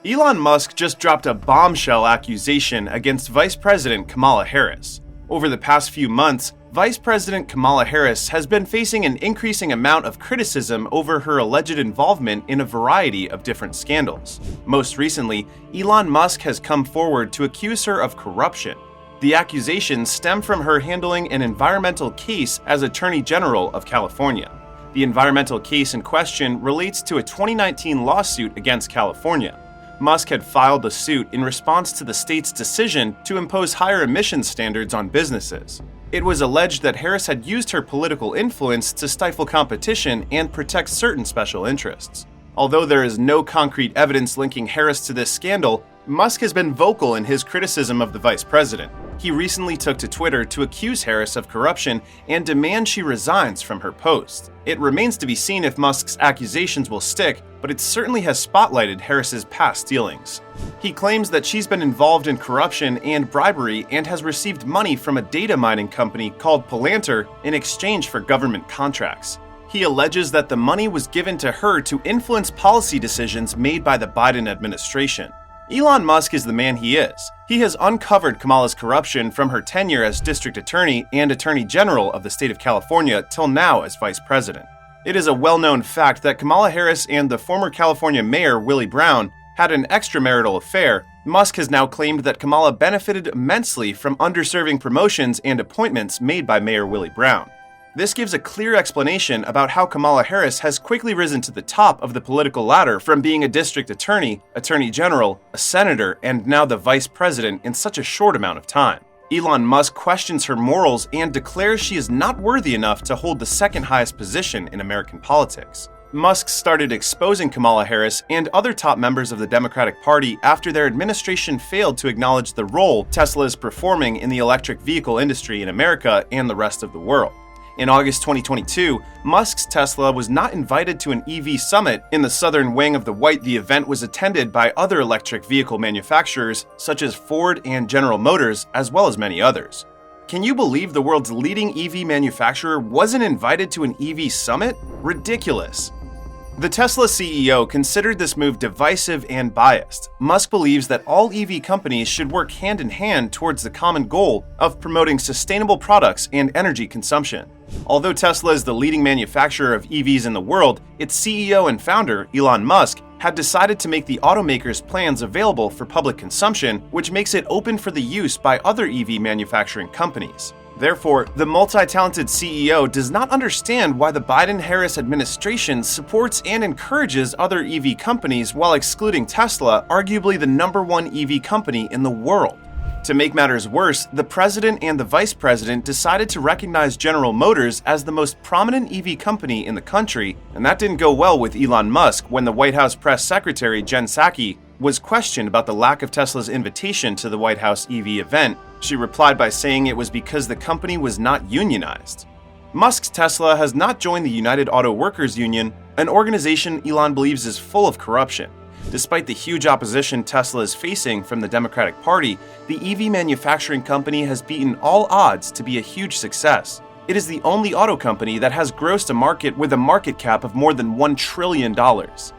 Elon Musk just dropped a bombshell accusation against Vice President Kamala Harris. Over the past few months, Vice President Kamala Harris has been facing an increasing amount of criticism over her alleged involvement in a variety of different scandals. Most recently, Elon Musk has come forward to accuse her of corruption. The accusations stem from her handling an environmental case as Attorney General of California. The environmental case in question relates to a 2019 lawsuit against California. Musk had filed the suit in response to the state's decision to impose higher emissions standards on businesses. It was alleged that Harris had used her political influence to stifle competition and protect certain special interests. Although there is no concrete evidence linking Harris to this scandal, Musk has been vocal in his criticism of the vice president. He recently took to Twitter to accuse Harris of corruption and demand she resigns from her post. It remains to be seen if Musk's accusations will stick, but it certainly has spotlighted Harris's past dealings. He claims that she's been involved in corruption and bribery and has received money from a data mining company called Palantir in exchange for government contracts. He alleges that the money was given to her to influence policy decisions made by the Biden administration. Elon Musk is the man he is. He has uncovered Kamala's corruption from her tenure as district attorney and attorney general of the state of California till now as vice president. It is a well-known fact that Kamala Harris and the former California mayor Willie Brown had an extramarital affair. Musk has now claimed that Kamala benefited immensely from underserving promotions and appointments made by Mayor Willie Brown. This gives a clear explanation about how Kamala Harris has quickly risen to the top of the political ladder from being a district attorney, attorney general, a senator, and now the vice president in such a short amount of time. Elon Musk questions her morals and declares she is not worthy enough to hold the second highest position in American politics. Musk started exposing Kamala Harris and other top members of the Democratic Party after their administration failed to acknowledge the role Tesla is performing in the electric vehicle industry in America and the rest of the world. In August 2022, Musk's Tesla was not invited to an EV summit in the southern wing of the White. The event was attended by other electric vehicle manufacturers such as Ford and General Motors, as well as many others. Can you believe the world's leading EV manufacturer wasn't invited to an EV summit? Ridiculous. The Tesla CEO considered this move divisive and biased. Musk believes that all EV companies should work hand in hand towards the common goal of promoting sustainable products and energy consumption. Although Tesla is the leading manufacturer of EVs in the world, its CEO and founder, Elon Musk, had decided to make the automaker's plans available for public consumption, which makes it open for the use by other EV manufacturing companies. Therefore, the multi-talented CEO does not understand why the Biden-Harris administration supports and encourages other EV companies while excluding Tesla, arguably the #1 EV company in the world. To make matters worse, the president and the vice president decided to recognize General Motors as the most prominent EV company in the country, and that didn't go well with Elon Musk when the White House press secretary Jen Psaki was questioned about the lack of Tesla's invitation to the White House EV event. She replied by saying it was because the company was not unionized. Musk's Tesla has not joined the United Auto Workers Union, an organization Elon believes is full of corruption. Despite the huge opposition Tesla is facing from the Democratic Party, the EV manufacturing company has beaten all odds to be a huge success. It is the only auto company that has grossed a market with a market cap of more than $1 trillion.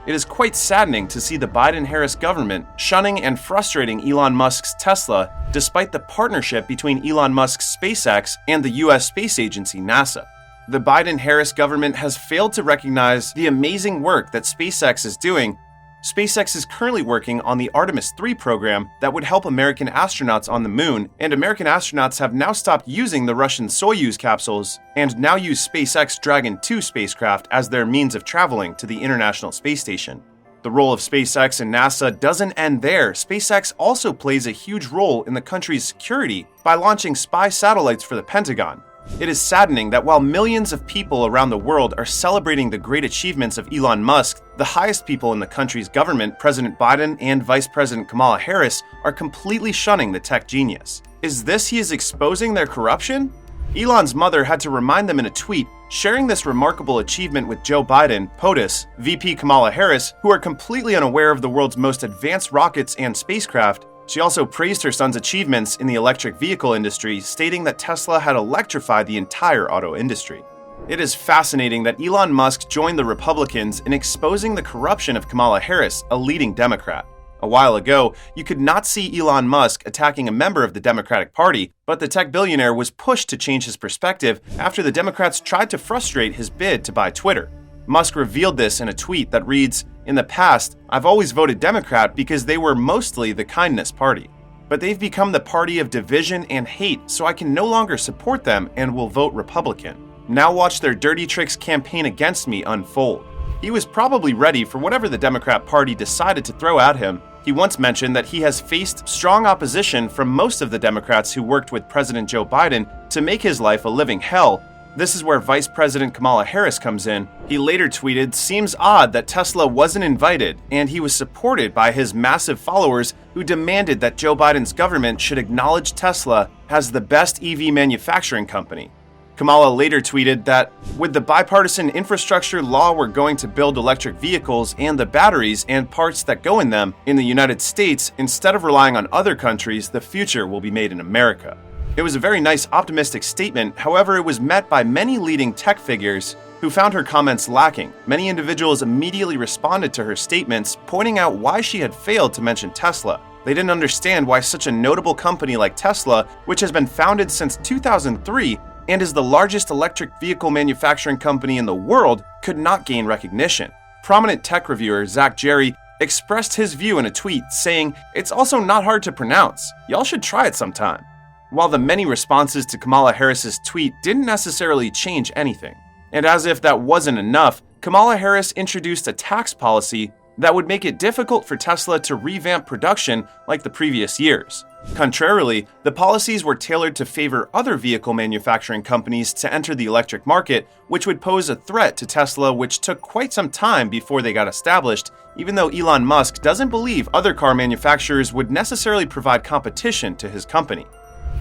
It is quite saddening to see the Biden-Harris government shunning and frustrating Elon Musk's Tesla, despite the partnership between Elon Musk's SpaceX and the US space agency NASA. The Biden-Harris government has failed to recognize the amazing work that SpaceX is doing. SpaceX is currently working on the Artemis 3 program that would help American astronauts on the moon, and American astronauts have now stopped using the Russian Soyuz capsules and now use SpaceX Dragon 2 spacecraft as their means of traveling to the International Space Station. The role of SpaceX and NASA doesn't end there. SpaceX also plays a huge role in the country's security by launching spy satellites for the Pentagon. It is saddening that while millions of people around the world are celebrating the great achievements of Elon Musk, the highest people in the country's government, President Biden and Vice President Kamala Harris, are completely shunning the tech genius. Is this he is exposing their corruption? Elon's mother had to remind them in a tweet, sharing this remarkable achievement with Joe Biden, POTUS, VP Kamala Harris, who are completely unaware of the world's most advanced rockets and spacecraft. She also praised her son's achievements in the electric vehicle industry, stating that Tesla had electrified the entire auto industry. It is fascinating that Elon Musk joined the Republicans in exposing the corruption of Kamala Harris, a leading Democrat. A while ago, you could not see Elon Musk attacking a member of the Democratic Party, but the tech billionaire was pushed to change his perspective after the Democrats tried to frustrate his bid to buy Twitter. Musk revealed this in a tweet that reads, "In the past, I've always voted Democrat because they were mostly the kindness party. But they've become the party of division and hate, so I can no longer support them and will vote Republican. Now watch their dirty tricks campaign against me unfold." He was probably ready for whatever the Democrat Party decided to throw at him. He once mentioned that he has faced strong opposition from most of the Democrats who worked with President Joe Biden to make his life a living hell. This is where Vice President Kamala Harris comes in. He later tweeted, "Seems odd that Tesla wasn't invited," and he was supported by his massive followers who demanded that Joe Biden's government should acknowledge Tesla as the best EV manufacturing company. Kamala later tweeted that, "With the bipartisan infrastructure law we're going to build electric vehicles and the batteries and parts that go in them in the United States, instead of relying on other countries, the future will be made in America." It was a very nice, optimistic statement. However, it was met by many leading tech figures who found her comments lacking. Many individuals immediately responded to her statements, pointing out why she had failed to mention Tesla. They didn't understand why such a notable company like Tesla, which has been founded since 2003 and is the largest electric vehicle manufacturing company in the world, could not gain recognition. Prominent tech reviewer Zach Jerry expressed his view in a tweet, saying, "It's also not hard to pronounce. Y'all should try it sometime." While the many responses to Kamala Harris's tweet didn't necessarily change anything. And as if that wasn't enough, Kamala Harris introduced a tax policy that would make it difficult for Tesla to revamp production like the previous years. Contrarily, the policies were tailored to favor other vehicle manufacturing companies to enter the electric market, which would pose a threat to Tesla, which took quite some time before they got established, even though Elon Musk doesn't believe other car manufacturers would necessarily provide competition to his company.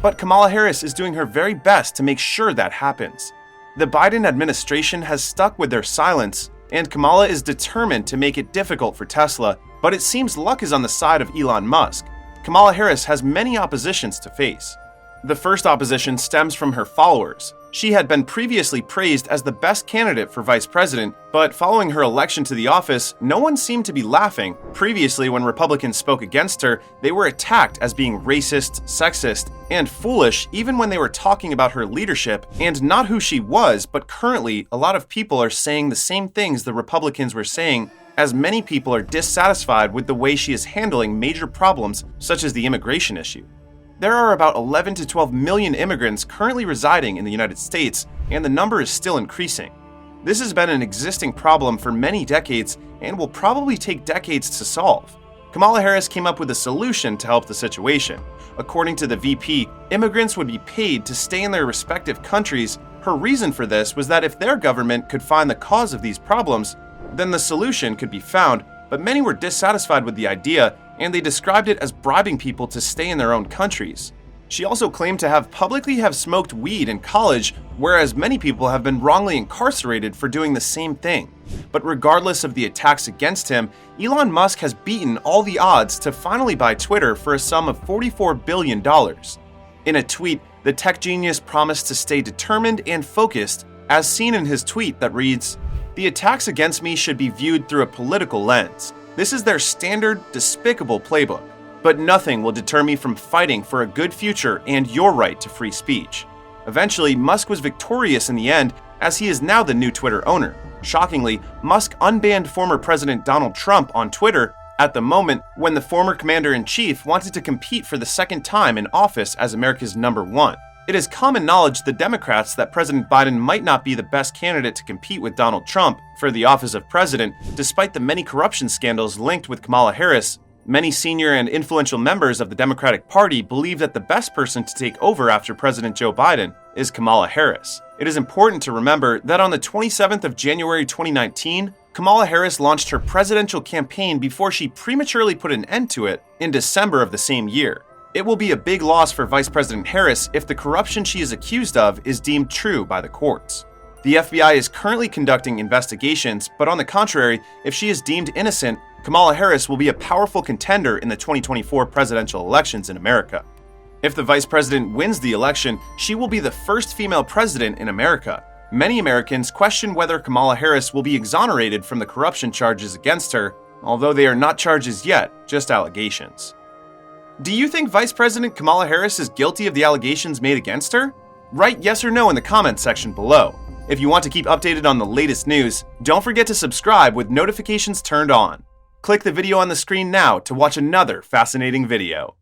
But Kamala Harris is doing her very best to make sure that happens. The Biden administration has stuck with their silence, and Kamala is determined to make it difficult for Tesla, but it seems luck is on the side of Elon Musk. Kamala Harris has many oppositions to face. The first opposition stems from her followers. She had been previously praised as the best candidate for vice president, but following her election to the office, no one seemed to be laughing. Previously, when Republicans spoke against her, they were attacked as being racist, sexist, and foolish even when they were talking about her leadership and not who she was, but currently, a lot of people are saying the same things the Republicans were saying, as many people are dissatisfied with the way she is handling major problems such as the immigration issue. There are about 11 to 12 million immigrants currently residing in the United States, and the number is still increasing. This has been an existing problem for many decades and will probably take decades to solve. Kamala Harris came up with a solution to help the situation. According to the VP, immigrants would be paid to stay in their respective countries. Her reason for this was that if their government could find the cause of these problems, then the solution could be found, but many were dissatisfied with the idea, and they described it as bribing people to stay in their own countries. She also claimed to have publicly smoked weed in college, whereas many people have been wrongly incarcerated for doing the same thing. But regardless of the attacks against him, Elon Musk has beaten all the odds to finally buy Twitter for a sum of $44 billion. In a tweet, the tech genius promised to stay determined and focused, as seen in his tweet that reads, "The attacks against me should be viewed through a political lens. This is their standard, despicable playbook. But nothing will deter me from fighting for a good future and your right to free speech." Eventually, Musk was victorious in the end, as he is now the new Twitter owner. Shockingly, Musk unbanned former President Donald Trump on Twitter at the moment when the former commander-in-chief wanted to compete for the second time in office as America's #1. It is common knowledge to Democrats that President Biden might not be the best candidate to compete with Donald Trump for the office of president, despite the many corruption scandals linked with Kamala Harris. Many senior and influential members of the Democratic Party believe that the best person to take over after President Joe Biden is Kamala Harris. It is important to remember that on the 27th of January 2019, Kamala Harris launched her presidential campaign before she prematurely put an end to it in December of the same year. It will be a big loss for Vice President Harris if the corruption she is accused of is deemed true by the courts. The FBI is currently conducting investigations, but on the contrary, if she is deemed innocent, Kamala Harris will be a powerful contender in the 2024 presidential elections in America. If the vice president wins the election, she will be the first female president in America. Many Americans question whether Kamala Harris will be exonerated from the corruption charges against her, although they are not charges yet, just allegations. Do you think Vice President Kamala Harris is guilty of the allegations made against her? Write yes or no in the comments section below. If you want to keep updated on the latest news, don't forget to subscribe with notifications turned on. Click the video on the screen now to watch another fascinating video.